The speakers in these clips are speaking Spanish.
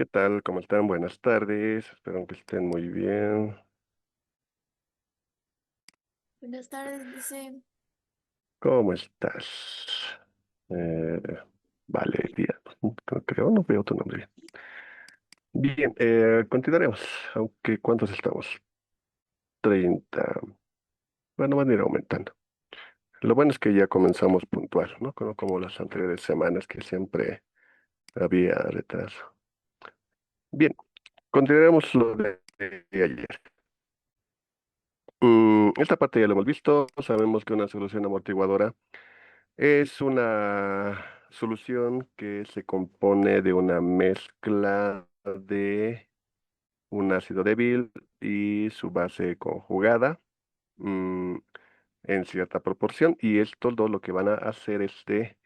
¿Qué tal? ¿Cómo están? Buenas tardes. Espero que estén muy bien. Buenas tardes, dice. ¿Cómo estás? Eh, Valeria. Creo, no veo tu nombre bien. Bien, continuaremos. Aunque, ¿cuántos estamos? 30. Bueno, van a ir aumentando. Lo bueno es que ya comenzamos puntual, ¿no? Como las anteriores semanas que siempre había retraso. Bien, continuaremos lo de ayer. Esta parte ya lo hemos visto. Sabemos que una solución amortiguadora es una solución que se compone de una mezcla de un ácido débil y su base conjugada mm, en cierta proporción. Y esto todo lo que van a hacer es de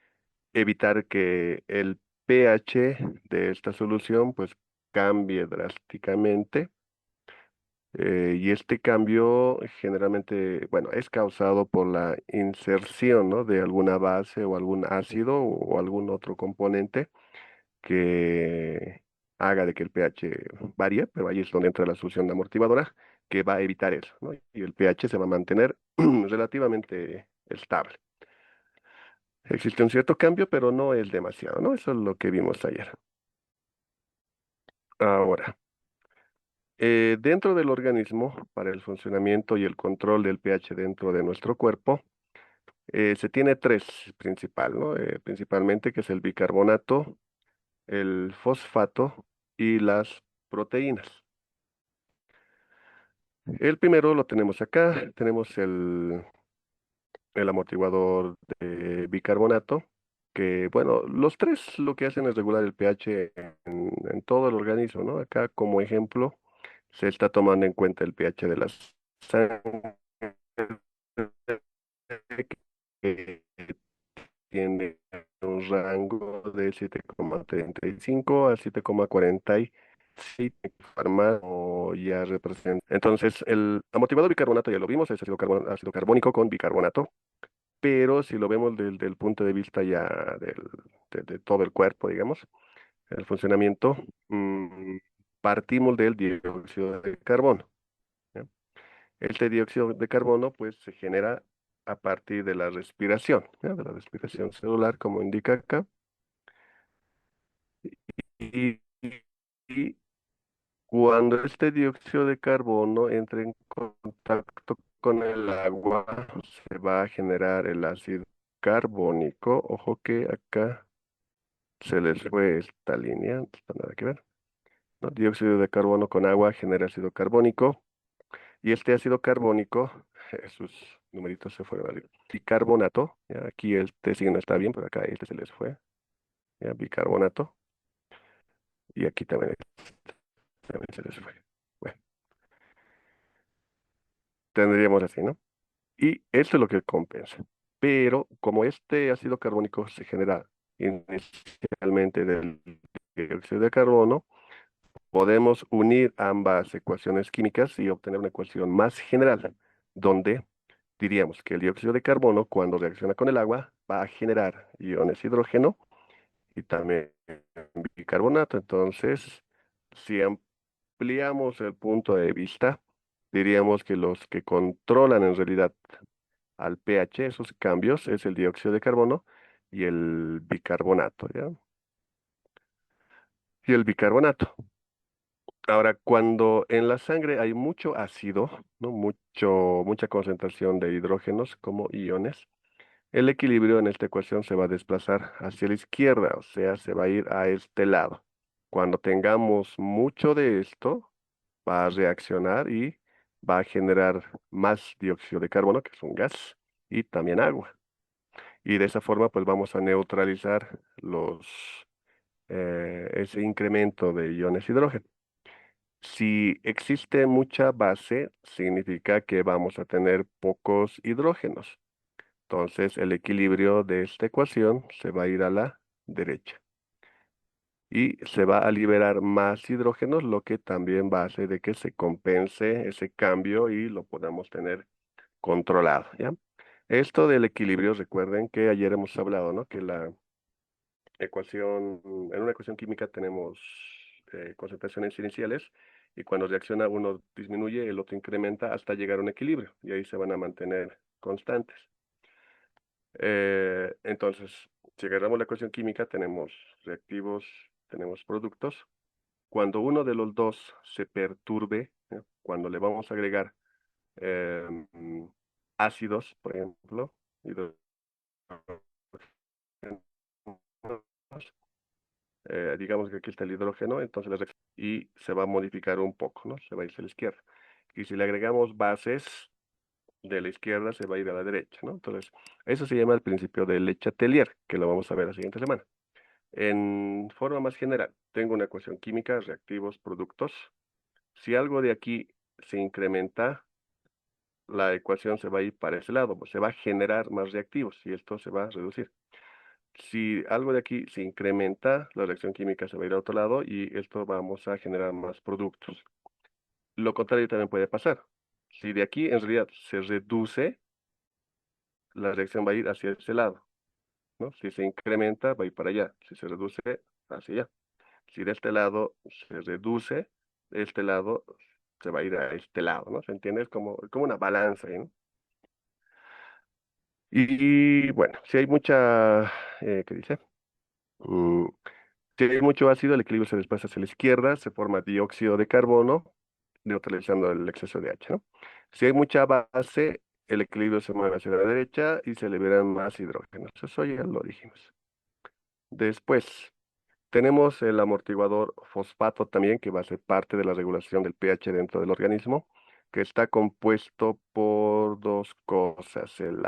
evitar que el pH de esta solución pues cambie drásticamente. Y este cambio generalmente, bueno, es causado por la inserción, ¿no?, de alguna base o algún ácido o algún otro componente que haga de que el pH varíe, pero ahí es donde entra la solución amortiguadora que va a evitar eso, ¿no? Y el pH se va a mantener relativamente estable. Existe un cierto cambio, pero no es demasiado, ¿no? Eso es lo que vimos ayer. Ahora, dentro del organismo, para el funcionamiento y el control del pH dentro de nuestro cuerpo, se tiene tres principal, ¿no? Principalmente que es el bicarbonato, el fosfato y las proteínas. El primero lo tenemos acá, tenemos el amortiguador de bicarbonato, que bueno, los tres lo que hacen es regular el pH en todo el organismo, ¿no? Acá como ejemplo se está tomando en cuenta el pH de la sangre, que tiene un rango de 7,35 a 7,46 farma o ya representa. Entonces, el amortiguador bicarbonato ya lo vimos, es ácido carbónico con bicarbonato, pero si lo vemos desde el punto de vista ya de todo el cuerpo, digamos, el funcionamiento, partimos del dióxido de carbono. ¿Ya? Este dióxido de carbono pues se genera a partir de la respiración, ¿ya? De la respiración celular, como indica acá. Y, y cuando este dióxido de carbono entra en contacto con el agua, se va a generar el ácido carbónico. Ojo que acá se les fue esta línea, no está nada que ver, ¿no? Dióxido de carbono con agua genera ácido carbónico. Y este ácido carbónico, sus numeritos se fueron al bicarbonato. ¿Ya? Aquí este signo está bien, pero acá este se les fue. ¿Ya? Bicarbonato. Y aquí también se les fue. Bueno, tendríamos así, ¿no? Y esto es lo que compensa. Pero como este ácido carbónico se genera inicialmente del dióxido de carbono, podemos unir ambas ecuaciones químicas y obtener una ecuación más general, donde diríamos que el dióxido de carbono, cuando reacciona con el agua, va a generar iones hidrógeno y también bicarbonato. Entonces, si ampliamos el punto de vista, diríamos que los que controlan en realidad al pH esos cambios es el dióxido de carbono y el bicarbonato, ¿ya? Y el bicarbonato. Ahora, cuando en la sangre hay mucho ácido, ¿no? Mucha concentración de hidrógenos como iones, el equilibrio en esta ecuación se va a desplazar hacia la izquierda, o sea, se va a ir a este lado. Cuando tengamos mucho de esto, va a reaccionar y va a generar más dióxido de carbono, que es un gas, y también agua. Y de esa forma, pues vamos a neutralizar ese incremento de iones hidrógeno. Si existe mucha base, significa que vamos a tener pocos hidrógenos. Entonces, el equilibrio de esta ecuación se va a ir a la derecha y se va a liberar más hidrógenos, lo que también va a hacer de que se compense ese cambio y lo podamos tener controlado, ¿ya? Esto del equilibrio, recuerden que ayer hemos hablado, ¿no? Que la ecuación, en una ecuación química tenemos concentraciones iniciales y cuando reacciona uno disminuye, el otro incrementa hasta llegar a un equilibrio y ahí se van a mantener constantes. Entonces, si agarramos la ecuación química, tenemos reactivos, tenemos productos. Cuando uno de los dos se perturbe, cuando le vamos a agregar ácidos, por ejemplo, hidrógenos, digamos que aquí está el hidrógeno, entonces y se va a modificar un poco, ¿no? Se va a ir a la izquierda. Y si le agregamos bases de la izquierda, se va a ir a la derecha, ¿no? Entonces, eso se llama el principio de Le Chatelier, que lo vamos a ver la siguiente semana. En forma más general, tengo una ecuación química, reactivos, productos. Si algo de aquí se incrementa, la ecuación se va a ir para ese lado, pues se va a generar más reactivos y esto se va a reducir. Si algo de aquí se incrementa, la reacción química se va a ir a otro lado y esto vamos a generar más productos. Lo contrario también puede pasar. Si de aquí en realidad se reduce, la reacción va a ir hacia ese lado, ¿no? Si se incrementa, va a ir para allá. Si se reduce, hacia allá. Si de este lado se reduce, de este lado se va a ir a este lado, ¿no? ¿Se entiende? Es como una balanza, ¿no? Y bueno, si hay mucha, ¿qué dice? Mm, si hay mucho ácido, el equilibrio se desplaza hacia la izquierda, se forma dióxido de carbono, neutralizando el exceso de H, ¿no? Si hay mucha base, el equilibrio se mueve hacia la derecha y se liberan más hidrógenos. Eso ya lo dijimos. Después, tenemos el amortiguador fosfato también, que va a ser parte de la regulación del pH dentro del organismo, que está compuesto por dos cosas, el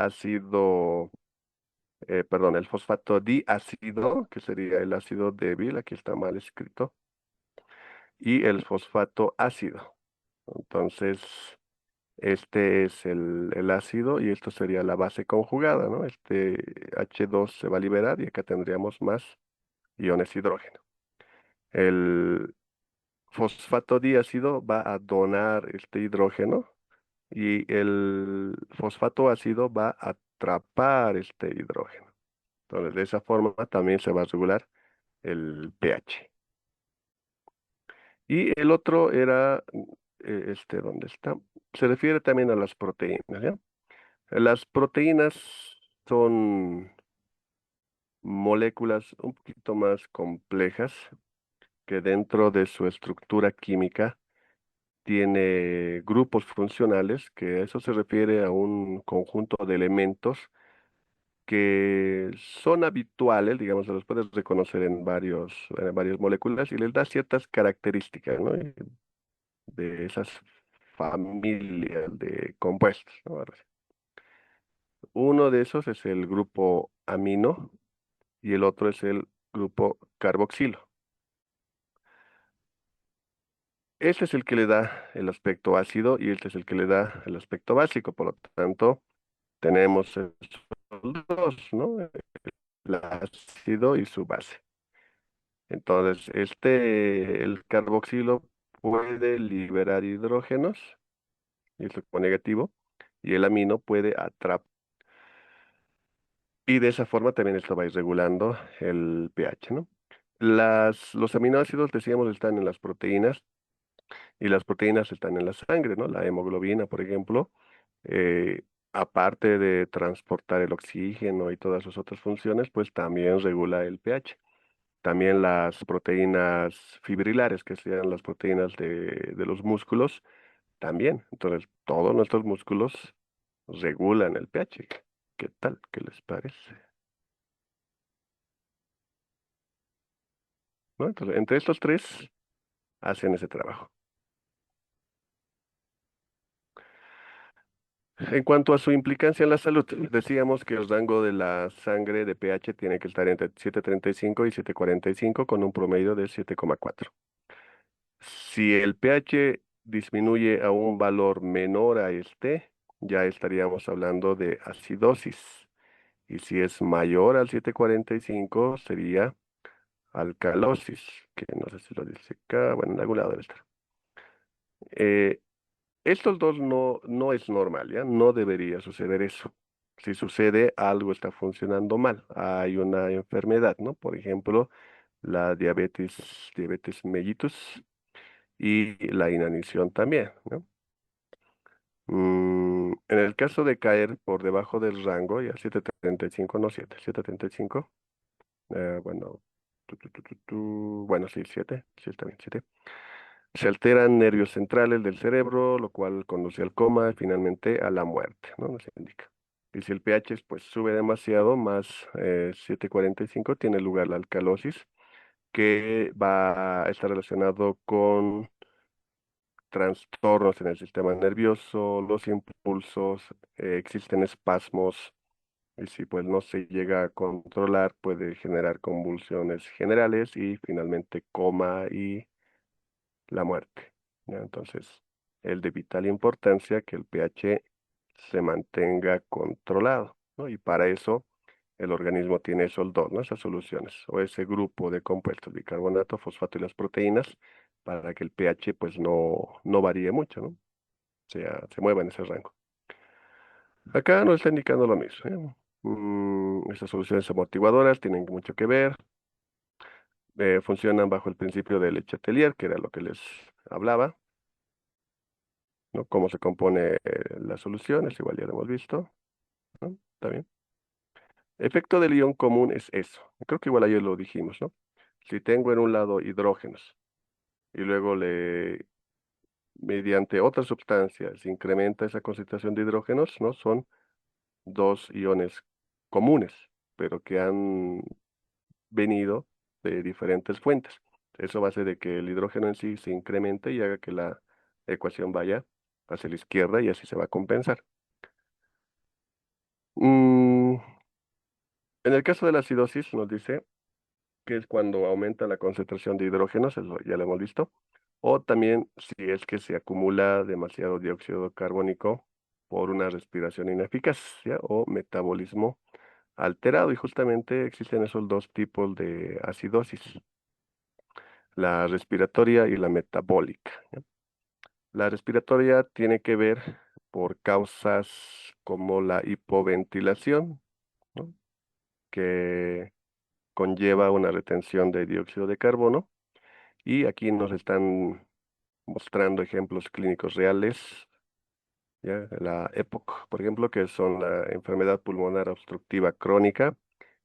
fosfato diácido, que sería el ácido débil, aquí está mal escrito, y el fosfato ácido. Entonces, este es el ácido y esto sería la base conjugada, ¿no? Este H2 se va a liberar y acá tendríamos más iones hidrógeno. El fosfato diácido va a donar este hidrógeno y el fosfato ácido va a atrapar este hidrógeno. Entonces, de esa forma también se va a regular el pH. Y el otro era, ¿dónde está? Se refiere también a las proteínas, ¿ya? Las proteínas son moléculas un poquito más complejas que dentro de su estructura química tiene grupos funcionales, que eso se refiere a un conjunto de elementos que son habituales, digamos, se los puedes reconocer en varias moléculas y les da ciertas características, ¿no? De esas familias de compuestos, ¿no? Uno de esos es el grupo amino y el otro es el grupo carboxilo. Este es el que le da el aspecto ácido y este es el que le da el aspecto básico. Por lo tanto, tenemos esos dos, ¿no? El ácido y su base. Entonces, el carboxilo puede liberar hidrógenos, y es como negativo, y el amino puede atrapar. Y de esa forma también esto va a ir regulando el pH, ¿no? Los aminoácidos, decíamos, están en las proteínas y las proteínas están en la sangre, ¿no? La hemoglobina, por ejemplo, eh, aparte de transportar el oxígeno y todas sus otras funciones, pues también regula el pH. También las proteínas fibrilares, que serían las proteínas de los músculos, también. Entonces, todos nuestros músculos regulan el pH. ¿Qué tal? ¿Qué les parece? ¿No? Entonces, entre estos tres hacen ese trabajo. En cuanto a su implicancia en la salud, decíamos que el rango de la sangre de pH tiene que estar entre 7,35 y 7,45 con un promedio de 7,4. Si el pH disminuye a un valor menor a este, ya estaríamos hablando de acidosis. Y si es mayor al 7,45, sería alcalosis, que no sé si lo dice acá, bueno, en algún lado debe estar. Eh, Estos dos no es normal, ¿ya? No debería suceder eso. Si sucede, algo está funcionando mal. Hay una enfermedad, ¿no? Por ejemplo, la diabetes mellitus y la inanición también, ¿no? En el caso de caer por debajo del rango, ya 735 no 7, 735, bueno, bueno, sí, 7, sí está bien, 7. Se alteran nervios centrales del cerebro, lo cual conduce al coma y finalmente a la muerte, ¿no? Nos indica. Y si el pH pues, sube demasiado, más 745, tiene lugar la alcalosis, que va a estar relacionado con trastornos en el sistema nervioso, los impulsos, existen espasmos, y si pues no se llega a controlar, puede generar convulsiones generales y finalmente coma y la muerte, ¿ya? Entonces, es de vital importancia que el pH se mantenga controlado, ¿no? Y para eso el organismo tiene esos dos, ¿no? Esas soluciones, o ese grupo de compuestos, bicarbonato, fosfato y las proteínas, para que el pH pues no varíe mucho, ¿no? Se mueva en ese rango. Acá nos está indicando lo mismo, ¿eh? Estas soluciones amortiguadoras tienen mucho que ver, funcionan bajo el principio de Le Chatelier, que era lo que les hablaba, ¿no? Cómo se compone la solución, es igual ya lo hemos visto, ¿no? Está bien. Efecto del ion común es eso. Creo que igual ayer lo dijimos, ¿no? Si tengo en un lado hidrógenos y luego mediante otra sustancia se incrementa esa concentración de hidrógenos, ¿no? Son dos iones comunes, pero que han venido de diferentes fuentes. Eso va a hacer de que el hidrógeno en sí se incremente y haga que la ecuación vaya hacia la izquierda y así se va a compensar. Mm, en el caso de la acidosis, nos dice que es cuando aumenta la concentración de hidrógenos, eso ya lo hemos visto, o también si es que se acumula demasiado dióxido carbónico por una respiración ineficaz, ¿ya? O metabolismo alterado. Y justamente existen esos dos tipos de acidosis, la respiratoria y la metabólica, ¿ya? La respiratoria tiene que ver por causas como la hipoventilación, ¿no? Que conlleva una retención de dióxido de carbono. Y aquí nos están mostrando ejemplos clínicos reales, ¿ya? La EPOC, por ejemplo, que son la enfermedad pulmonar obstructiva crónica,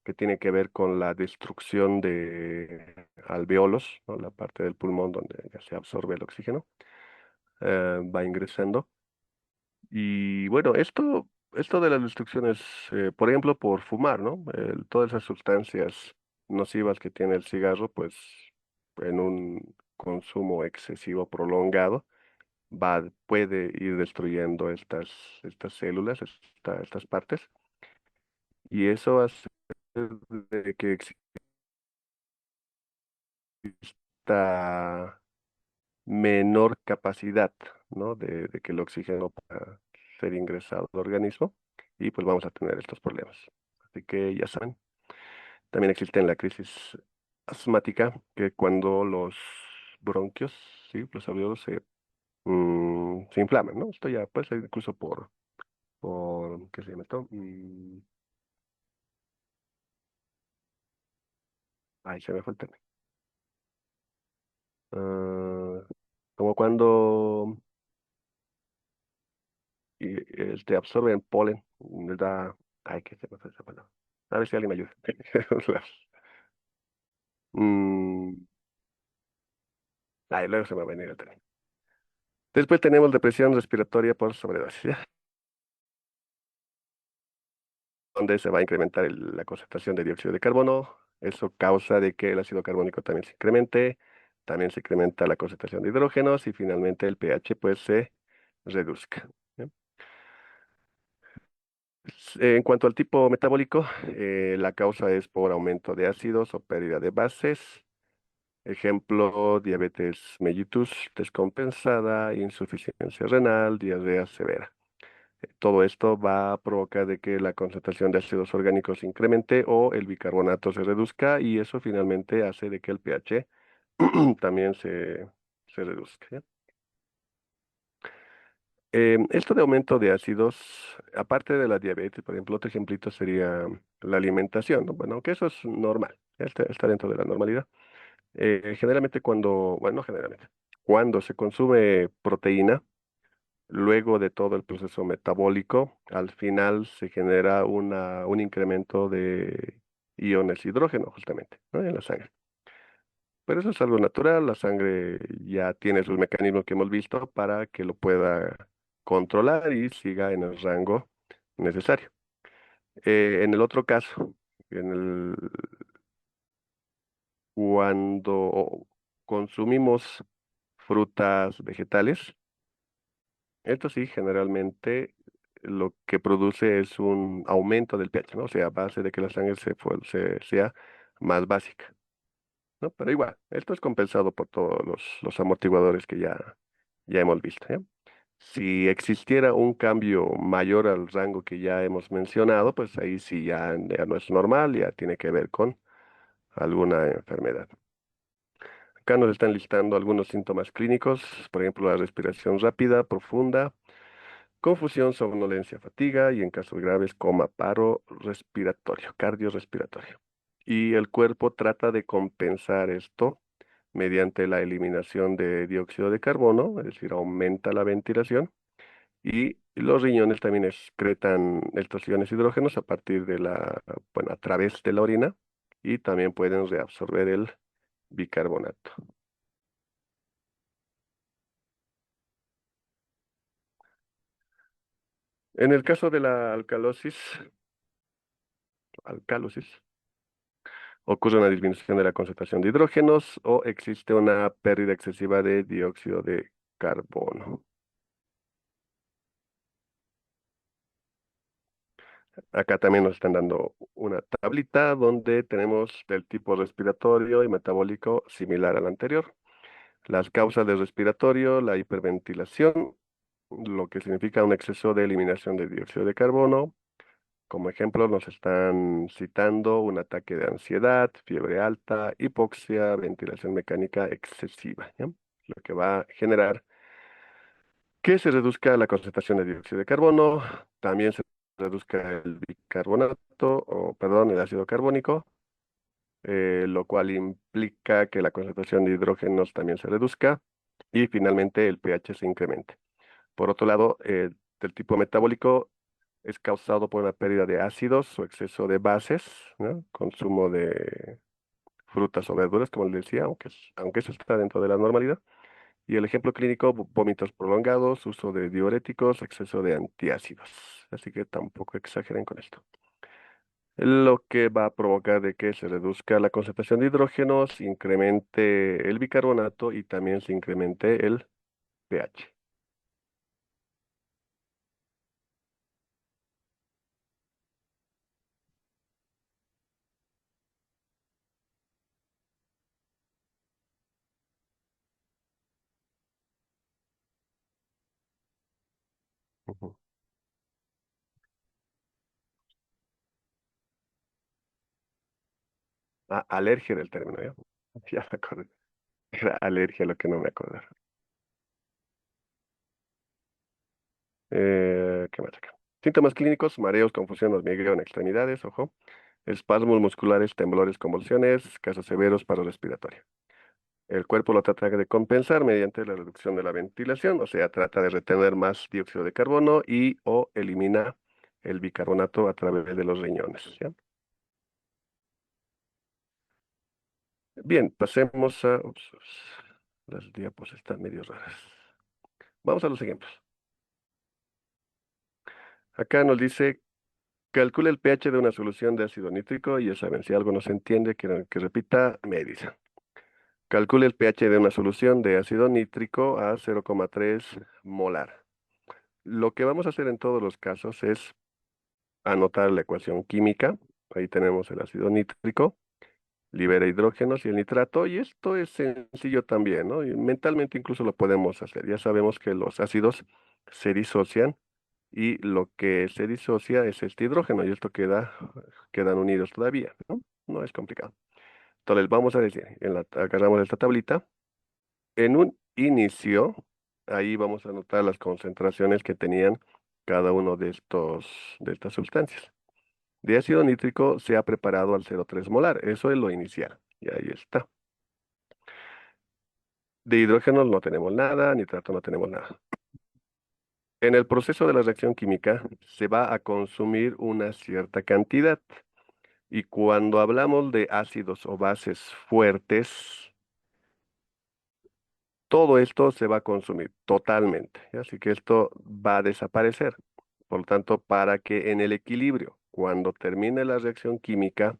que tiene que ver con la destrucción de alveolos, ¿no? La parte del pulmón donde ya se absorbe el oxígeno, va ingresando. Y bueno, esto de las destrucciones, por ejemplo, por fumar, ¿no? Todas esas sustancias nocivas que tiene el cigarro, pues en un consumo excesivo prolongado, puede ir destruyendo estas células, estas partes, y eso hace de que exista menor capacidad, ¿no? De que el oxígeno pueda ser ingresado al organismo y pues vamos a tener estos problemas. Así que ya saben, también existe la crisis asmática, que cuando los bronquios, sí, los alveolos se inflaman, ¿no? Esto ya puede ser incluso ¿qué se llama esto? Ay, se me fue el término. Como cuando te absorben polen, les da, ay, qué se me fue esa palabra. A ver si alguien me ayuda. Mm, ay, luego se me va a venir el término. Después tenemos depresión respiratoria por sobredosis, ¿ya? Donde se va a incrementar la concentración de dióxido de carbono. Eso causa de que el ácido carbónico también se incremente, también se incrementa la concentración de hidrógenos y finalmente el pH pues se reduzca, ¿ya? En cuanto al tipo metabólico, la causa es por aumento de ácidos o pérdida de bases. Ejemplo, diabetes mellitus descompensada, insuficiencia renal, diarrea severa. Todo esto va a provocar de que la concentración de ácidos orgánicos se incremente o el bicarbonato se reduzca y eso finalmente hace de que el pH también se reduzca, ¿ya? Esto de aumento de ácidos, aparte de la diabetes, por ejemplo, otro ejemplito sería la alimentación, ¿no? Bueno, aunque eso es normal, está dentro de la normalidad. Generalmente bueno, no generalmente, cuando se consume proteína, luego de todo el proceso metabólico, al final se genera un incremento de iones hidrógeno, justamente, ¿no? En la sangre. Pero eso es algo natural, la sangre ya tiene sus mecanismos que hemos visto para que lo pueda controlar y siga en el rango necesario. En el otro caso, en el, cuando consumimos frutas, vegetales, esto sí, generalmente lo que produce es un aumento del pH, ¿no? O sea, a base de que la sangre sea más básica, ¿no? Pero igual, esto es compensado por todos los amortiguadores que ya hemos visto, ¿ya? Si existiera un cambio mayor al rango que ya hemos mencionado, pues ahí sí ya no es normal, ya tiene que ver con alguna enfermedad. Acá nos están listando algunos síntomas clínicos, por ejemplo, la respiración rápida, profunda, confusión, somnolencia, fatiga y en casos graves coma, paro respiratorio, cardiorrespiratorio. Y el cuerpo trata de compensar esto mediante la eliminación de dióxido de carbono, es decir, aumenta la ventilación y los riñones también excretan estos iones hidrógenos a partir bueno, a través de la orina y también pueden reabsorber el bicarbonato. En el caso de la alcalosis, ocurre una disminución de la concentración de hidrógenos o existe una pérdida excesiva de dióxido de carbono. Acá también nos están dando una tablita donde tenemos el tipo respiratorio y metabólico similar al anterior. Las causas del respiratorio, la hiperventilación, lo que significa un exceso de eliminación de dióxido de carbono. Como ejemplo, nos están citando un ataque de ansiedad, fiebre alta, hipoxia, ventilación mecánica excesiva, ¿ya? Lo que va a generar que se reduzca la concentración de dióxido de carbono, también se reduzca el bicarbonato, o perdón, el ácido carbónico, lo cual implica que la concentración de hidrógenos también se reduzca y finalmente el pH se incremente. Por otro lado, del tipo metabólico es causado por una pérdida de ácidos o exceso de bases, ¿no? Consumo de frutas o verduras, como les decía, aunque eso está dentro de la normalidad. Y el ejemplo clínico, vómitos prolongados, uso de diuréticos, exceso de antiácidos. Así que tampoco exageren con esto. Lo que va a provocar de que se reduzca la concentración de hidrógenos, se incremente el bicarbonato y también se incremente el pH. Ujú. Ah, alergia del término, ¿ya? Ya me acordé. Era alergia lo que no me acordaba. ¿Qué más acá? Síntomas clínicos, mareos, confusión, hormigueo en extremidades, ojo. Espasmos musculares, temblores, convulsiones, casos severos, paro respiratorio. El cuerpo lo trata de compensar mediante la reducción de la ventilación, o sea, trata de retener más dióxido de carbono y o elimina el bicarbonato a través de los riñones, ¿ya? Bien, pasemos a... las diapos están medio raras. Vamos a los ejemplos. Acá nos dice, calcula el pH de una solución de ácido nítrico y ya saben, si algo no se entiende, que repita, me dicen. Calcule el pH de una solución de ácido nítrico a 0,3 molar. Lo que vamos a hacer en todos los casos es anotar la ecuación química. Ahí tenemos el ácido nítrico, libera hidrógenos y el nitrato, y esto es sencillo también, ¿no? Y mentalmente incluso lo podemos hacer. Ya sabemos que los ácidos se disocian y lo que se disocia es este hidrógeno y esto quedan unidos todavía, ¿no? No es complicado. Entonces vamos a decir, agarramos esta tablita. En un inicio, ahí vamos a anotar las concentraciones que tenían cada uno de estas sustancias. De ácido nítrico se ha preparado al 0,3 molar, eso es lo inicial, y ahí está. De hidrógeno no tenemos nada, nitrato no tenemos nada. En el proceso de la reacción química se va a consumir una cierta cantidad. Y cuando hablamos de ácidos o bases fuertes, todo esto se va a consumir totalmente, ¿ya? Así que esto va a desaparecer. Por lo tanto, para que en el equilibrio, cuando termine la reacción química,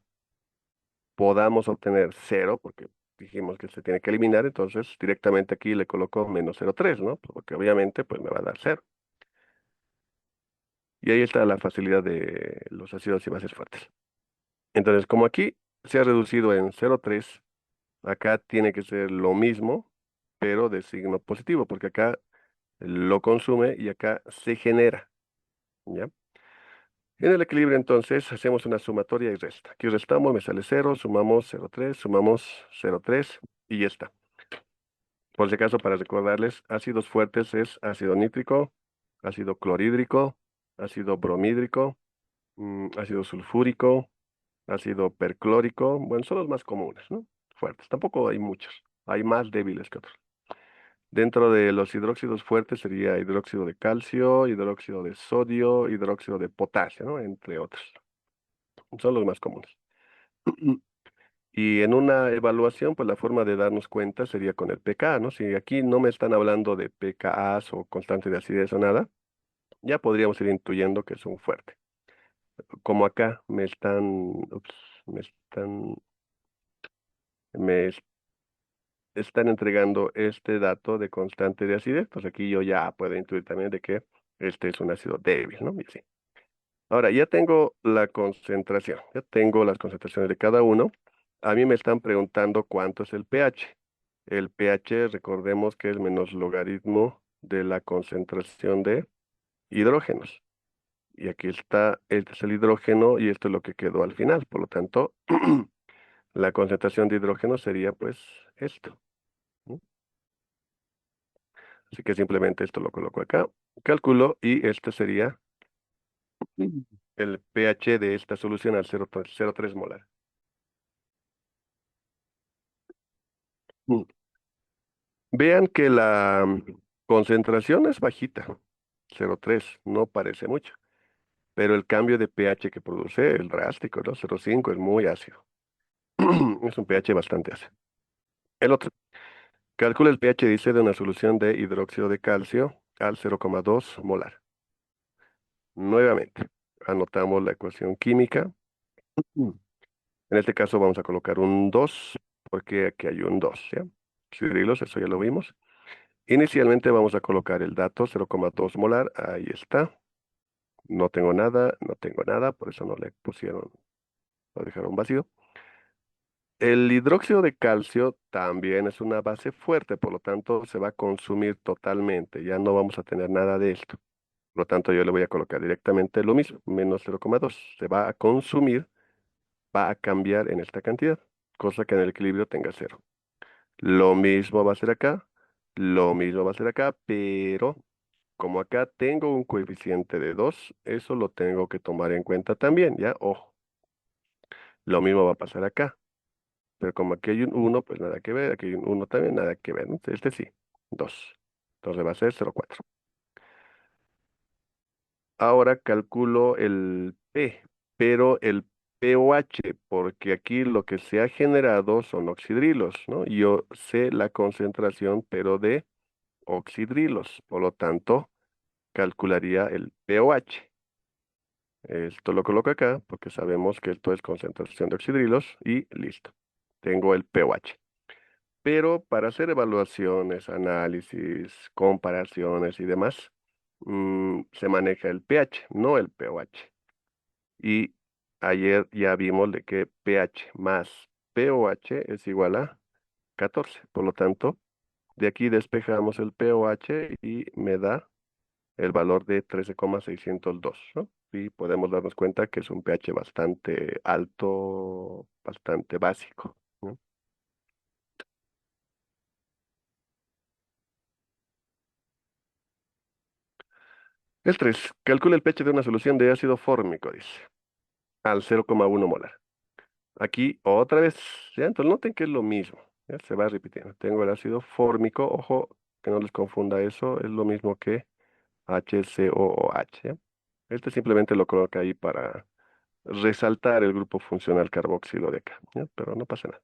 podamos obtener cero, porque dijimos que se tiene que eliminar, entonces directamente aquí le coloco -0,3, ¿no? Porque obviamente pues me va a dar cero. Y ahí está la facilidad de los ácidos y bases fuertes. Entonces, como aquí se ha reducido en 0,3, acá tiene que ser lo mismo, pero de signo positivo, porque acá lo consume y acá se genera, ¿ya? En el equilibrio, entonces, hacemos una sumatoria y resta. Aquí restamos, me sale cero, sumamos 0,3, sumamos 0,3 y ya está. Por si acaso, para recordarles, ácidos fuertes es ácido nítrico, ácido clorhídrico, ácido bromídrico, ácido sulfúrico, ácido perclórico. Bueno, son los más comunes, ¿no? Fuertes. Tampoco hay muchos. Hay más débiles que otros. Dentro de los hidróxidos fuertes sería hidróxido de calcio, hidróxido de sodio, hidróxido de potasio, ¿no? Entre otros. Son los más comunes. Y en una evaluación, pues la forma de darnos cuenta sería con el pK, ¿no? Si aquí no me están hablando de pKas o constante de acidez o nada, ya podríamos ir intuyendo que es un fuerte. Como acá me me es- están entregando este dato de constante de acidez, pues aquí yo ya puedo intuir también de que este es un ácido débil, ¿no? Y así. Ahora, ya tengo la concentración, ya tengo las concentraciones de cada uno. A mí me están preguntando cuánto es el pH. El pH, recordemos que es menos logaritmo de la concentración de hidrógenos. Y aquí está, este es el hidrógeno y esto es lo que quedó al final. Por lo tanto, la concentración de hidrógeno sería pues esto, ¿no? Así que simplemente esto lo coloco acá, calculo y este sería el pH de esta solución al 0,3 molar. Vean que la concentración es bajita, 0,3, no parece mucho, pero el cambio de pH que produce es drástico, ¿no? 0,5 es muy ácido. Es un pH bastante ácido. El otro, calcula el pH, dice, de una solución de hidróxido de calcio al 0,2 molar. Nuevamente, anotamos la ecuación química. Mm. En este caso vamos a colocar un 2, porque aquí hay un 2, ¿ya? Oxidrilos, eso ya lo vimos. Inicialmente vamos a colocar el dato 0,2 molar, ahí está. No tengo nada, no tengo nada, por eso no le pusieron, lo dejaron vacío. El hidróxido de calcio también es una base fuerte, por lo tanto se va a consumir totalmente, ya no vamos a tener nada de esto. Por lo tanto yo le voy a colocar directamente lo mismo, -0,2. Se va a consumir, va a cambiar en esta cantidad, cosa que en el equilibrio tenga cero. Lo mismo va a ser acá, lo mismo va a ser acá, pero como acá tengo un coeficiente de 2, eso lo tengo que tomar en cuenta también, ¿ya? Ojo, lo mismo va a pasar acá, pero como aquí hay un uno, pues nada que ver, aquí hay un uno también, nada que ver, ¿no? Este sí, 2. Entonces va a ser 0,4. Ahora calculo el P, pero el pOH, porque aquí lo que se ha generado son oxidrilos, ¿no? Yo sé la concentración, pero de oxidrilos, por lo tanto, calcularía el pOH. Esto lo coloco acá porque sabemos que esto es concentración de oxidrilos y listo. Tengo el pOH. Pero para hacer evaluaciones, análisis, comparaciones y demás, se maneja el pH, no el pOH. Y ayer ya vimos de que pH más pOH es igual a 14. Por lo tanto, de aquí despejamos el pOH y me da el valor de 13,602, ¿no? Y podemos darnos cuenta que es un pH bastante alto, bastante básico, ¿no? El 3. Calcula el pH de una solución de ácido fórmico, dice, al 0,1 molar. Aquí otra vez, ya, entonces noten que es lo mismo, ya se va repitiendo. Tengo el ácido fórmico, ojo, que no les confunda eso, es lo mismo que HCOOH, ¿ya? Este simplemente lo coloca ahí para resaltar el grupo funcional carboxilo de acá, ¿ya? Pero no pasa nada.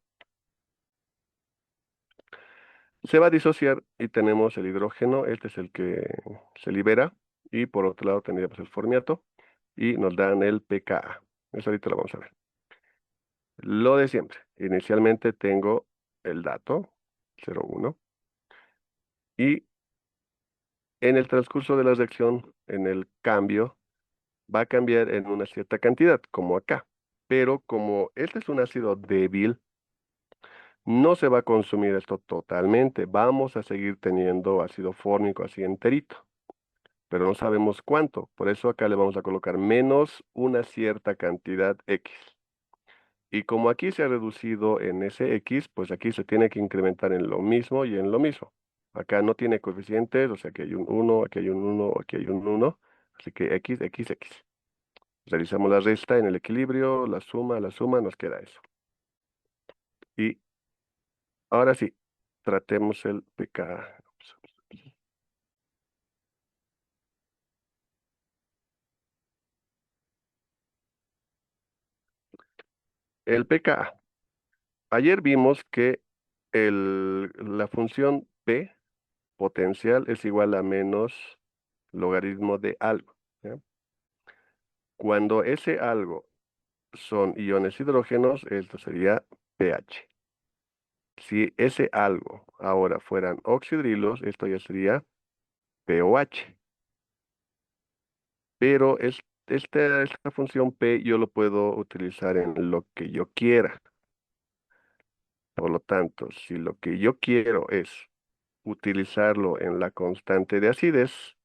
Se va a disociar y tenemos el hidrógeno, este es el que se libera, y por otro lado tendríamos el formiato, y nos dan el pKa. Eso ahorita lo vamos a ver. Lo de siempre. Inicialmente tengo el dato, 0,1, y en el transcurso de la reacción, en el cambio, va a cambiar en una cierta cantidad, como acá. Pero como este es un ácido débil, no se va a consumir esto totalmente. Vamos a seguir teniendo ácido fórmico así enterito, pero no sabemos cuánto. Por eso acá le vamos a colocar menos una cierta cantidad X. Y como aquí se ha reducido en ese X, pues aquí se tiene que incrementar en lo mismo y en lo mismo. Acá no tiene coeficientes, o sea que hay un uno, aquí hay un uno, aquí hay un uno. Así que X, X, X. Realizamos la resta en el equilibrio, la suma, nos queda eso. Y ahora sí, tratemos el pKa. El pKa. Ayer vimos que la función P potencial es igual a menos logaritmo de algo, ¿ya? Cuando ese algo son iones hidrógenos, esto sería pH. Si ese algo ahora fueran oxidrilos, esto ya sería pOH. Pero esta función P yo lo puedo utilizar en lo que yo quiera. Por lo tanto, si lo que yo quiero es utilizarlo en la constante de acidez,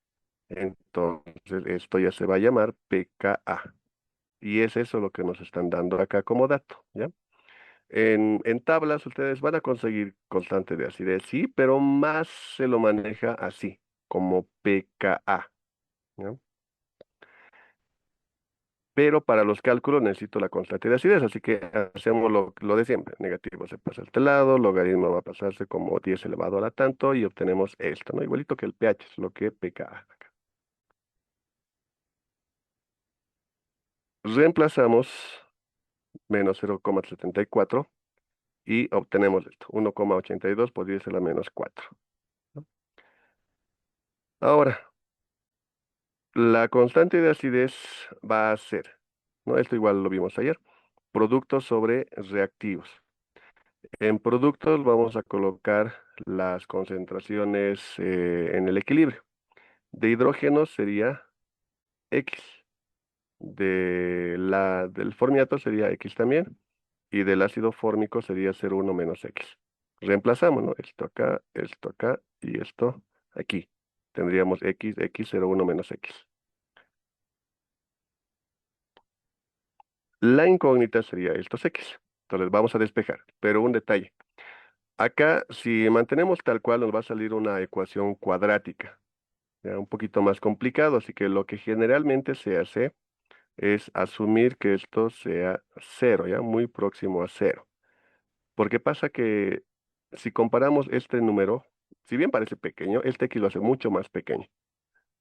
entonces esto ya se va a llamar pKa. Y es eso lo que nos están dando acá como dato, ¿ya? En tablas ustedes van a conseguir constante de acidez, sí, pero más se lo maneja así, como pKa, ¿ya? Pero para los cálculos necesito la constante de acidez, así que hacemos lo de siempre. Negativo se pasa a este lado, logaritmo va a pasarse como 10 elevado a la tanto y obtenemos esto, ¿no? Igualito que el pH, es lo que pKa. Reemplazamos menos 0,74 y obtenemos esto, 1,82 por 10 a la menos 4, ¿no? Ahora, la constante de acidez va a ser, ¿no? Esto igual lo vimos ayer, productos sobre reactivos. En productos vamos a colocar las concentraciones en el equilibrio. De hidrógeno sería X, del formiato sería X también, y del ácido fórmico sería 0,1 menos X. Reemplazamos, ¿no? Esto acá y esto aquí. Tendríamos X, X, 0,1 menos X. La incógnita sería estos X. Entonces vamos a despejar, pero un detalle. Acá, si mantenemos tal cual, nos va a salir una ecuación cuadrática, ya un poquito más complicado, así que lo que generalmente se hace es asumir que esto sea cero, ya muy próximo a cero. Porque pasa que si comparamos este número, si bien parece pequeño, este X lo hace mucho más pequeño.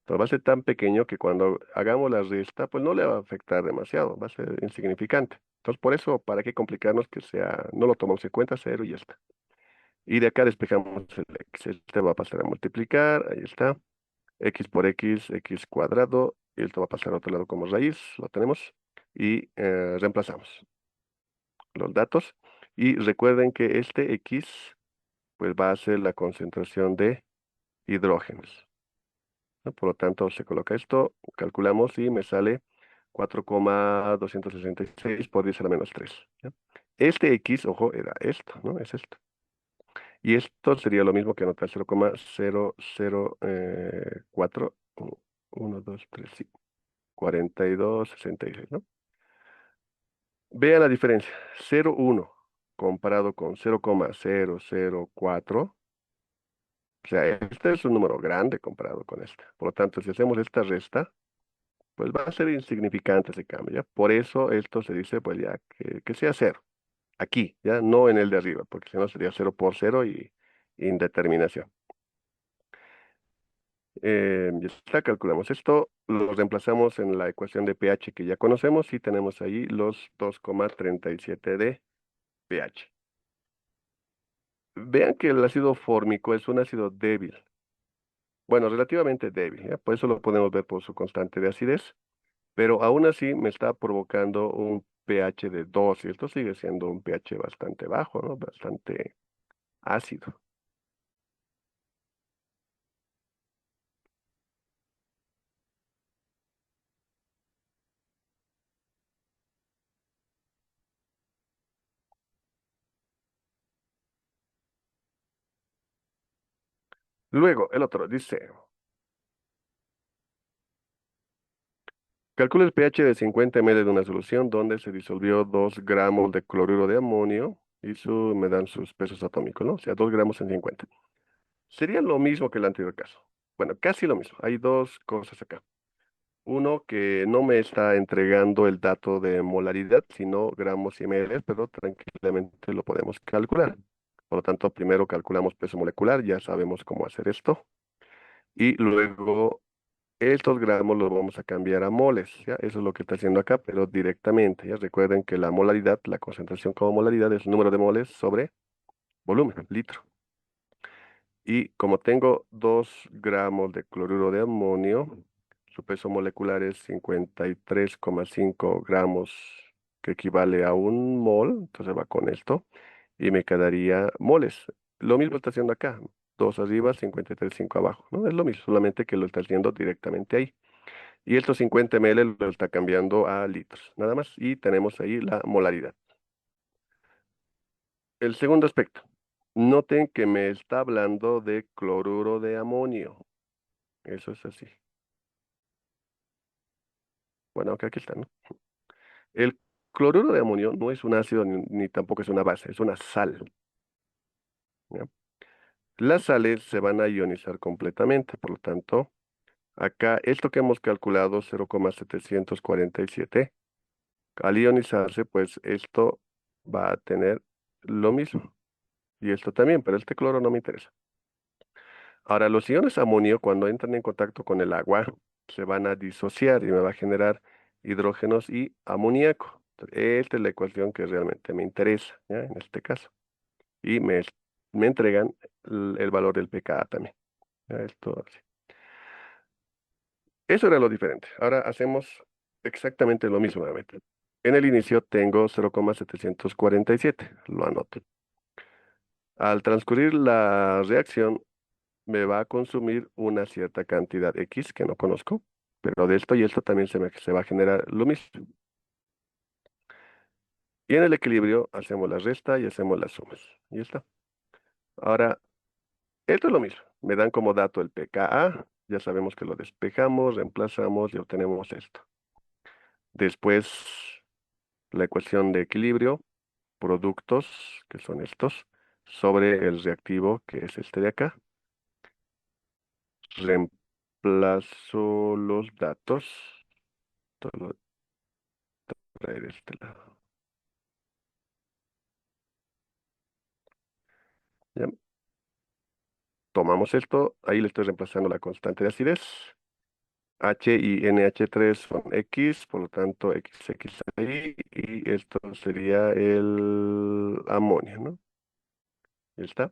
Entonces va a ser tan pequeño que cuando hagamos la resta, pues no le va a afectar demasiado, va a ser insignificante. Entonces por eso, ¿para qué complicarnos que sea, no lo tomamos en cuenta, cero y ya está? Y de acá despejamos el X. Este va a pasar a multiplicar, ahí está. X por X, X cuadrado, y esto va a pasar a otro lado como raíz, lo tenemos. Y reemplazamos los datos. Y recuerden que este X, pues va a ser la concentración de hidrógenos, ¿no? Por lo tanto, se coloca esto, calculamos y me sale 4,266 por 10 a la menos 3, ¿ya? Este X, ojo, era esto, ¿no? Es esto. Y esto sería lo mismo que anotar 0,004, 1, 2, 3, sí, 42, 66, ¿no? Vean la diferencia, 0,1 comparado con 0,004, O sea, este es un número grande comparado con este. Por lo tanto, si hacemos esta resta, pues va a ser insignificante ese cambio, ¿ya? Por eso esto se dice, pues ya, que sea cero. Aquí, ya, no en el de arriba, porque si no sería cero por cero y indeterminación. Ya está, calculamos esto, lo reemplazamos en la ecuación de pH que ya conocemos y tenemos ahí los 2,37 de pH. Vean que el ácido fórmico es un ácido débil, bueno, relativamente débil, ¿ya? Por eso lo podemos ver por su constante de acidez, pero aún así me está provocando un pH de 2 y esto sigue siendo un pH bastante bajo, ¿no? Bastante ácido. Luego, el otro dice, calcula el pH de 50 ml de una solución donde se disolvió 2 gramos de cloruro de amonio y me dan sus pesos atómicos, ¿no? O sea, 2 gramos en 50. Sería lo mismo que el anterior caso. Bueno, casi lo mismo. Hay dos cosas acá. Uno que no me está entregando el dato de molaridad, sino gramos y ml, pero tranquilamente lo podemos calcular. Por lo tanto, primero calculamos peso molecular, ya sabemos cómo hacer esto. Y luego estos gramos los vamos a cambiar a moles, ¿ya? Eso es lo que está haciendo acá, pero directamente, ¿ya? Recuerden que la molaridad, la concentración como molaridad es número de moles sobre volumen, litro. Y como tengo 2 gramos de cloruro de amonio, su peso molecular es 53,5 gramos, que equivale a un mol, entonces va con esto, y me quedaría moles. Lo mismo está haciendo acá, 2 arriba, 53,5 abajo, ¿no? Es lo mismo, solamente que lo está haciendo directamente ahí. Y estos 50 ml lo está cambiando a litros, nada más. Y tenemos ahí la molaridad. El segundo aspecto. Noten que me está hablando de cloruro de amonio. Eso es así. Bueno, aunque aquí está, ¿no? El cloruro de amonio no es un ácido ni tampoco es una base, es una sal, ¿ya? Las sales se van a ionizar completamente, por lo tanto, acá esto que hemos calculado, 0,747, al ionizarse, pues esto va a tener lo mismo. Y esto también, pero este cloro no me interesa. Ahora, los iones amonio, cuando entran en contacto con el agua, se van a disociar y me va a generar hidrógenos y amoníaco. Esta es la ecuación que realmente me interesa, ¿ya? En este caso. Y me entregan el valor del pKa también. ¿Ya? Esto, así. Eso era lo diferente. Ahora hacemos exactamente lo mismo nuevamente. En el inicio tengo 0,747, lo anoto. Al transcurrir la reacción, me va a consumir una cierta cantidad X que no conozco, pero de esto y esto también se va a generar lo mismo. Y en el equilibrio hacemos la resta y hacemos las sumas. Y ya está. Ahora, esto es lo mismo. Me dan como dato el pKa, ya sabemos que lo despejamos, reemplazamos y obtenemos esto. Después, la ecuación de equilibrio, productos, que son estos, sobre el reactivo, que es este de acá. Reemplazo los datos. Todo traer este lado. ¿Ya? Tomamos esto, ahí le estoy reemplazando la constante de acidez. H y NH3 son X, por lo tanto XX ahí, y esto sería el amonio, ¿no? Ya está.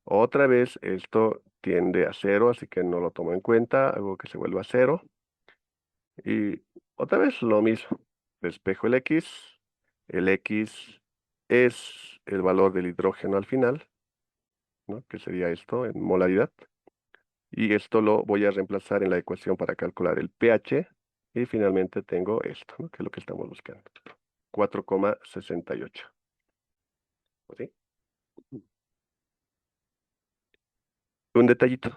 Otra vez esto tiende a cero, así que no lo tomo en cuenta, hago que se vuelva a cero. Y otra vez lo mismo. Despejo el X es el valor del hidrógeno al final, ¿no? Que sería esto en molaridad. Y esto lo voy a reemplazar en la ecuación para calcular el pH. Y finalmente tengo esto, ¿no? Que es lo que estamos buscando. 4,68. ¿Sí? Un detallito.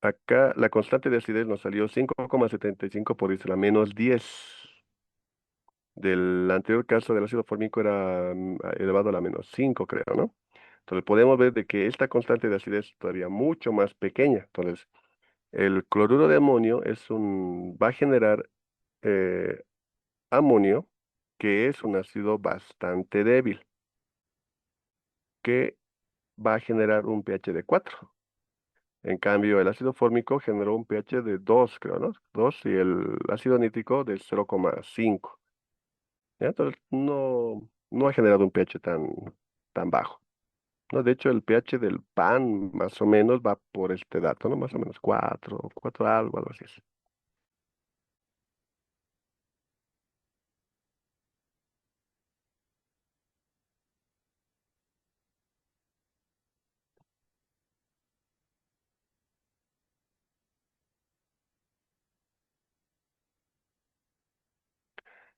Acá la constante de acidez nos salió 5,75 por decir la menos 10. Del anterior caso del ácido fórmico era elevado a la menos 5, creo, ¿no? Entonces podemos ver de que esta constante de acidez es todavía mucho más pequeña. Entonces, el cloruro de amonio va a generar eh, amonio, que es un ácido bastante débil, que va a generar un pH de 4. En cambio, el ácido fórmico generó un pH de 2, creo, ¿no? 2 y el ácido nítrico de 0,5. ¿Ya? Entonces, no ha generado un pH tan bajo, ¿no? De hecho, el pH del pan más o menos va por este dato, ¿no? Más o menos 4, 4 algo así es.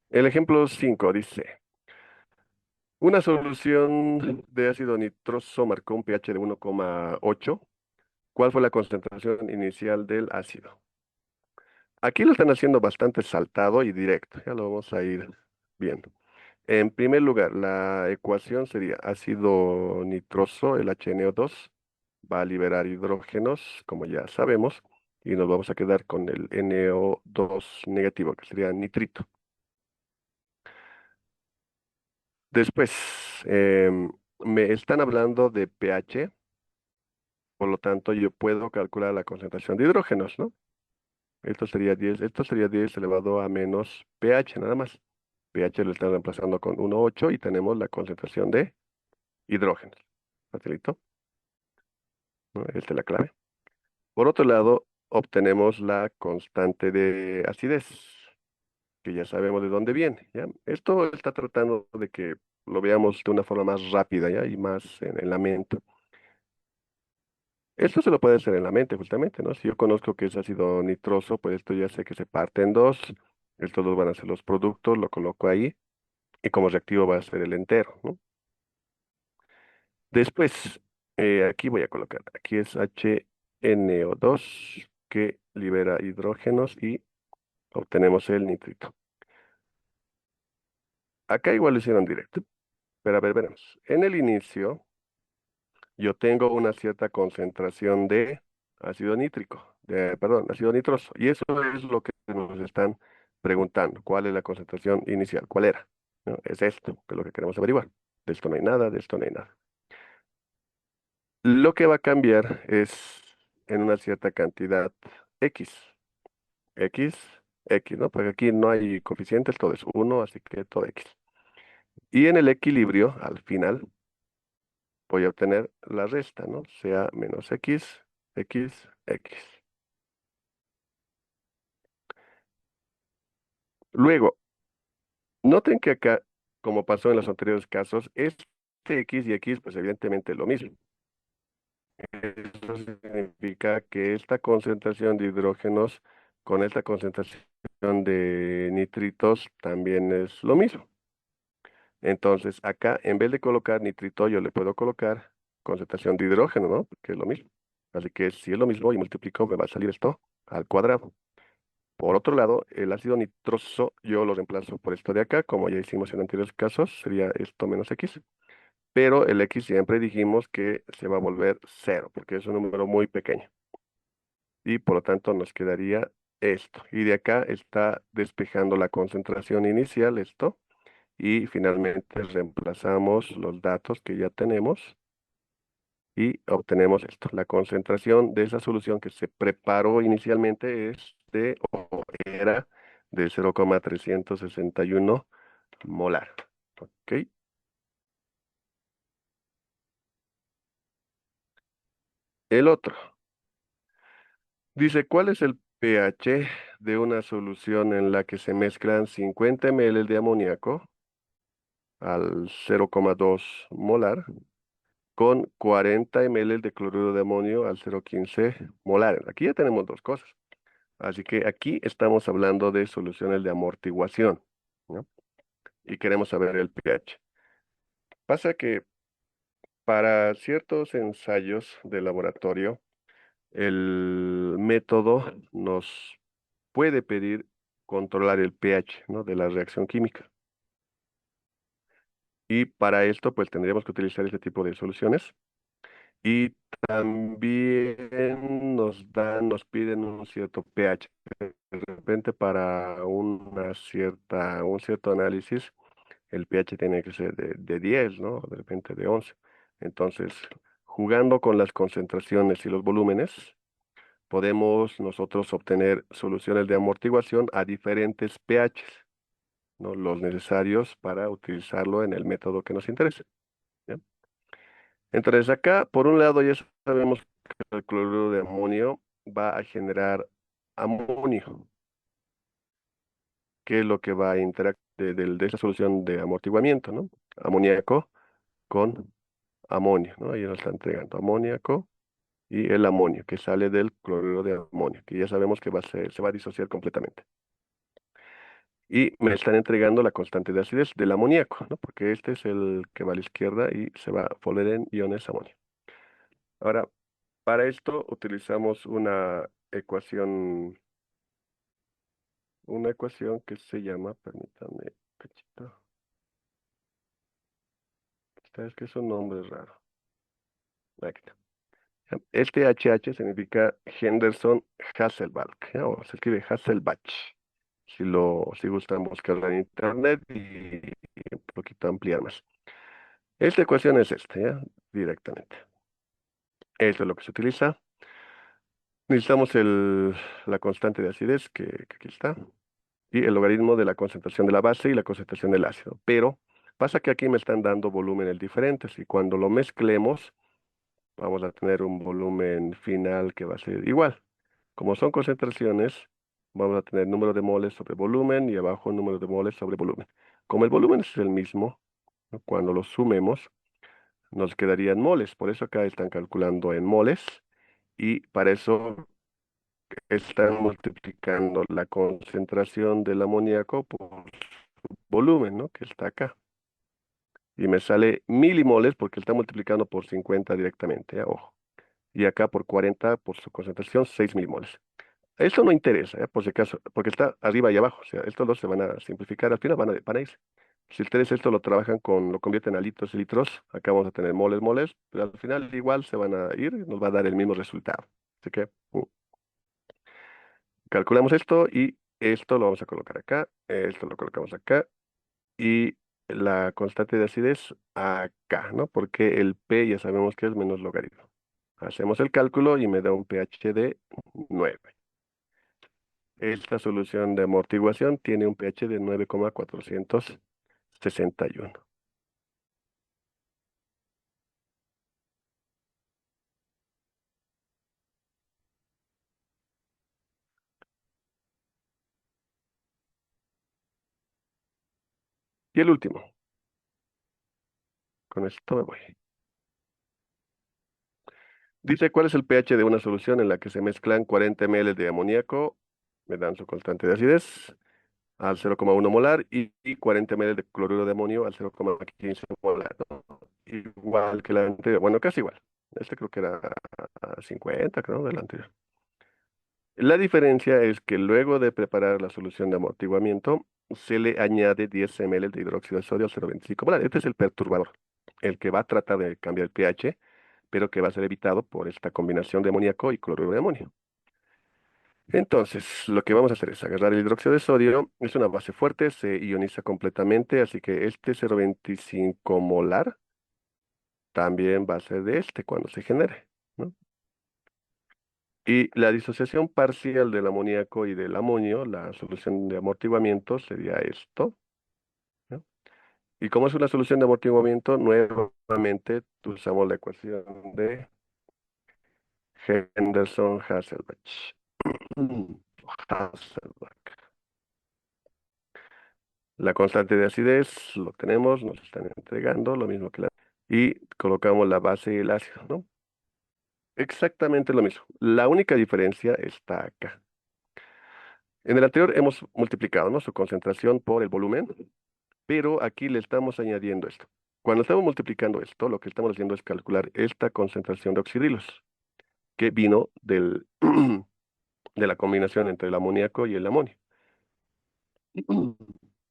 El ejemplo 5 dice, una solución de ácido nitroso marcó un pH de 1,8. ¿Cuál fue la concentración inicial del ácido? Aquí lo están haciendo bastante saltado y directo. Ya lo vamos a ir viendo. En primer lugar, la ecuación sería ácido nitroso, el HNO2, va a liberar hidrógenos, como ya sabemos, y nos vamos a quedar con el NO2 negativo, que sería nitrito. Después, me están hablando de pH, por lo tanto yo puedo calcular la concentración de hidrógenos, ¿no? Esto sería 10 elevado a menos pH, nada más. pH lo están reemplazando con 1,8 y tenemos la concentración de hidrógenos. Facilito, ¿no? Esta es la clave. Por otro lado, obtenemos la constante de acidez, que ya sabemos de dónde viene, ¿ya? Esto está tratando de que lo veamos de una forma más rápida, ¿ya? Y más en la mente. Esto se lo puede hacer en la mente, justamente, ¿no? Si yo conozco que es ácido nitroso, pues esto ya sé que se parte en dos. Estos dos van a ser los productos, lo coloco ahí. Y como reactivo va a ser el entero, ¿no? Después, aquí voy a colocar, aquí es HNO2 que libera hidrógenos y obtenemos el nitrito. Acá igual lo hicieron directo, pero a ver, veremos. En el inicio, yo tengo una cierta concentración de ácido nítrico, perdón, ácido nitroso, y eso es lo que nos están preguntando. ¿Cuál es la concentración inicial? ¿Cuál era? ¿No? Es esto, que es lo que queremos averiguar. De esto no hay nada, de esto no hay nada. Lo que va a cambiar es en una cierta cantidad X, X, X, ¿no? Porque aquí no hay coeficientes, todo es uno, así que todo X. Y en el equilibrio, al final, voy a obtener la resta, ¿no? Sea menos X, X, X. Luego, noten que acá, como pasó en los anteriores casos, este X y X, pues evidentemente es lo mismo. Eso significa que esta concentración de hidrógenos con esta concentración de nitritos también es lo mismo. Entonces, acá, en vez de colocar nitrito, yo le puedo colocar concentración de hidrógeno, ¿no? Porque es lo mismo. Así que si es lo mismo y multiplico, me va a salir esto al cuadrado. Por otro lado, el ácido nitroso yo lo reemplazo por esto de acá, como ya hicimos en anteriores casos, sería esto menos X. Pero el X siempre dijimos que se va a volver cero, porque es un número muy pequeño. Y por lo tanto nos quedaría esto. Y de acá está despejando la concentración inicial, esto. Y finalmente reemplazamos los datos que ya tenemos y obtenemos esto. La concentración de esa solución que se preparó inicialmente o era de 0,361 molar. ¿Ok? El otro dice, ¿cuál es el pH de una solución en la que se mezclan 50 ml de amoníaco al 0,2 molar con 40 ml de cloruro de amonio al 0,15 molar? Aquí ya tenemos dos cosas. Así que aquí estamos hablando de soluciones de amortiguación, ¿no? Y queremos saber el pH. Pasa que para ciertos ensayos de laboratorio, el método nos puede pedir controlar el pH, ¿no? De la reacción química. Y para esto, pues tendríamos que utilizar este tipo de soluciones. Y también nos piden un cierto pH. De repente, para un cierto análisis, el pH tiene que ser de 10, ¿no? De repente de 11. Entonces, jugando con las concentraciones y los volúmenes, podemos nosotros obtener soluciones de amortiguación a diferentes pHs, ¿no? Los necesarios para utilizarlo en el método que nos interese. ¿Ya? Entonces, acá, por un lado, ya sabemos que el cloruro de amonio va a generar amonio, que es lo que va a interactuar de esa solución de amortiguamiento, ¿no? Amoníaco con amonio, ¿no? Ahí nos está entregando amoníaco y el amonio que sale del cloruro de amonio, que ya sabemos que se va a disociar completamente. Y me están entregando la constante de acidez del amoníaco, ¿no? Porque este es el que va a la izquierda y se va a poner en iones amonio. Ahora, para esto utilizamos una ecuación que se llama, permítanme, cachito, es que es un nombre raro. Aquí está. Este HH significa Henderson-Hasselbalch, ¿ya? O se escribe Hasselbalch. Si gustan buscarla en internet y un poquito ampliar más. Esta ecuación es esta, ¿ya? Directamente. Esto es lo que se utiliza. Necesitamos la constante de acidez, que aquí está, y el logaritmo de la concentración de la base y la concentración del ácido. Pero pasa que aquí me están dando volúmenes diferentes y cuando lo mezclemos, vamos a tener un volumen final que va a ser igual. Como son concentraciones, vamos a tener número de moles sobre volumen y abajo número de moles sobre volumen. Como el volumen es el mismo, ¿no? Cuando lo sumemos, nos quedarían moles. Por eso acá están calculando en moles y para eso están multiplicando la concentración del amoníaco por volumen, ¿no? Que está acá. Y me sale milimoles porque está multiplicando por 50 directamente, ¿ya? Ojo. Y acá por 40 por su concentración, 6 milimoles. Esto no interesa, ¿eh? Por si acaso, porque está arriba y abajo. O sea, estos dos se van a simplificar, al final van a irse. Si ustedes esto lo convierten a litros y litros, acá vamos a tener moles, moles, pero al final igual se van a ir y nos va a dar el mismo resultado. Así que calculamos esto y esto lo vamos a colocar acá, esto lo colocamos acá y la constante de acidez acá, ¿no? Porque el P ya sabemos que es menos logaritmo. Hacemos el cálculo y me da un pH de 9. Esta solución de amortiguación tiene un pH de 9,461. Y el último, con esto me voy. Dice cuál es el pH de una solución en la que se mezclan 40 ml de amoníaco, me dan su constante de acidez, al 0,1 molar y 40 ml de cloruro de amonio al 0,15 molar, ¿no? Igual que la anterior, bueno, casi igual. Este creo que era a 50, creo, del anterior. La diferencia es que luego de preparar la solución de amortiguamiento, se le añade 10 ml de hidróxido de sodio al 0,25 molar. Este es el perturbador, el que va a tratar de cambiar el pH, pero que va a ser evitado por esta combinación de amoníaco y cloruro de amonio. Entonces, lo que vamos a hacer es agarrar el hidróxido de sodio, es una base fuerte, se ioniza completamente, así que este 0,25 molar también va a ser de este cuando se genere, ¿no? Y la disociación parcial del amoníaco y del amonio, la solución de amortiguamiento sería esto, ¿no? Y como es una solución de amortiguamiento, nuevamente usamos la ecuación de Henderson-Hasselbalch. Hasselbalch. La constante de acidez lo tenemos, nos están entregando lo mismo que la... Y colocamos la base y el ácido, ¿no? Exactamente lo mismo. La única diferencia está acá. En el anterior hemos multiplicado, ¿no? Su concentración por el volumen, pero aquí le estamos añadiendo esto. Cuando estamos multiplicando esto, lo que estamos haciendo es calcular esta concentración de oxidrilos, que vino de la combinación entre el amoníaco y el amonio.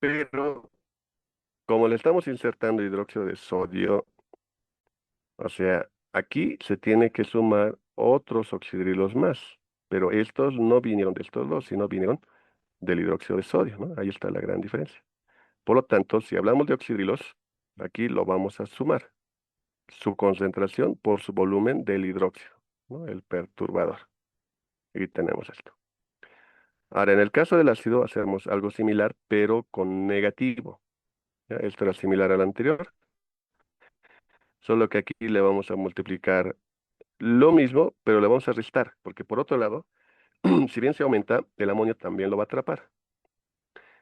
Pero Como le estamos insertando hidróxido de sodio, o sea, aquí se tiene que sumar otros oxidrilos más, pero estos no vinieron de estos dos, sino vinieron del hidróxido de sodio, ¿no? Ahí está la gran diferencia. Por lo tanto, si hablamos de oxidrilos, aquí lo vamos a sumar, su concentración por su volumen del hidróxido, ¿no? El perturbador. Y tenemos esto. Ahora, en el caso del ácido hacemos algo similar, pero con negativo. ¿Ya? Esto era similar al anterior, solo que aquí le vamos a multiplicar lo mismo, pero le vamos a restar, porque por otro lado, si bien se aumenta, el amonio también lo va a atrapar.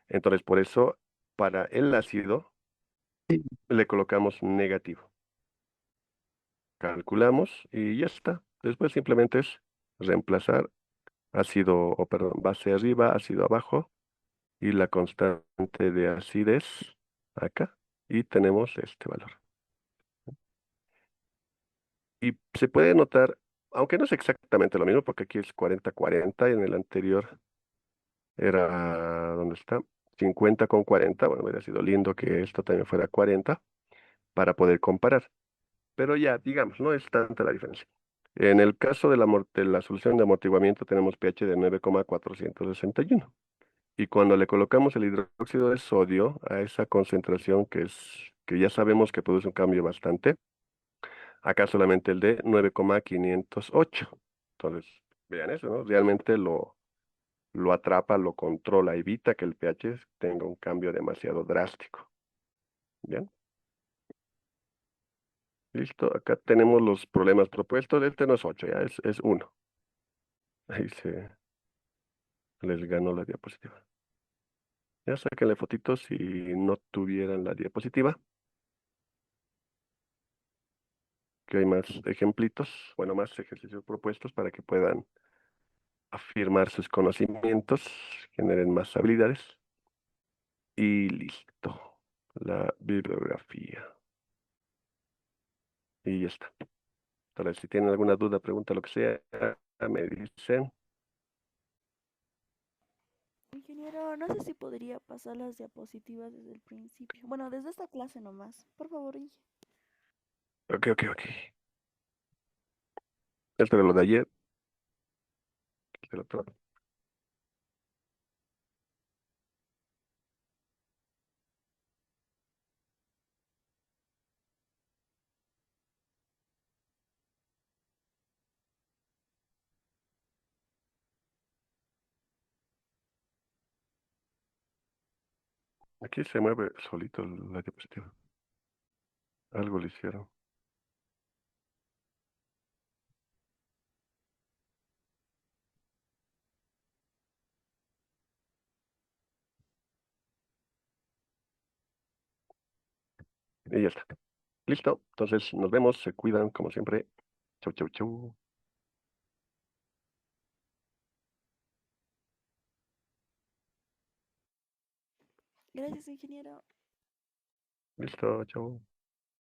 Entonces, por eso, para el ácido le colocamos negativo. Calculamos y ya está. Después simplemente es reemplazar ácido, o perdón, base arriba, ácido abajo y la constante de acidez acá. Y tenemos este valor. Y se puede notar, aunque no es exactamente lo mismo, porque aquí es 40-40 y en el anterior era, ¿dónde está? 50-40. Bueno, hubiera sido lindo que esto también fuera 40 para poder comparar. Pero ya, digamos, no es tanta la diferencia. En el caso de la solución de amortiguamiento tenemos pH de 9,461. Y cuando le colocamos el hidróxido de sodio a esa concentración que ya sabemos que produce un cambio bastante, acá solamente el de 9,508. Entonces, vean eso, ¿no? Realmente lo atrapa, lo controla, evita que el pH tenga un cambio demasiado drástico. Bien, listo. Acá tenemos los problemas propuestos. Este no es 8, ya es 1. Ahí se les ganó la diapositiva. Ya sáquenle fotitos si no tuvieran la diapositiva, que hay más ejemplitos, bueno, más ejercicios propuestos para que puedan afirmar sus conocimientos, generen más habilidades. Y listo. La bibliografía. Y ya está. Entonces, si tienen alguna duda, pregunta, lo que sea, me dicen. Ingeniero, no sé si podría pasar las diapositivas desde el principio. Bueno, desde esta clase nomás. Por favor, Inge. Ok, ok, ok. Esto era lo de ayer. El otro. Aquí se mueve solito la diapositiva. Algo le hicieron. Y ya está. Listo. Entonces nos vemos. Se cuidan como siempre. Chau, chau, chau. Gracias, ingeniero. Listo, chau.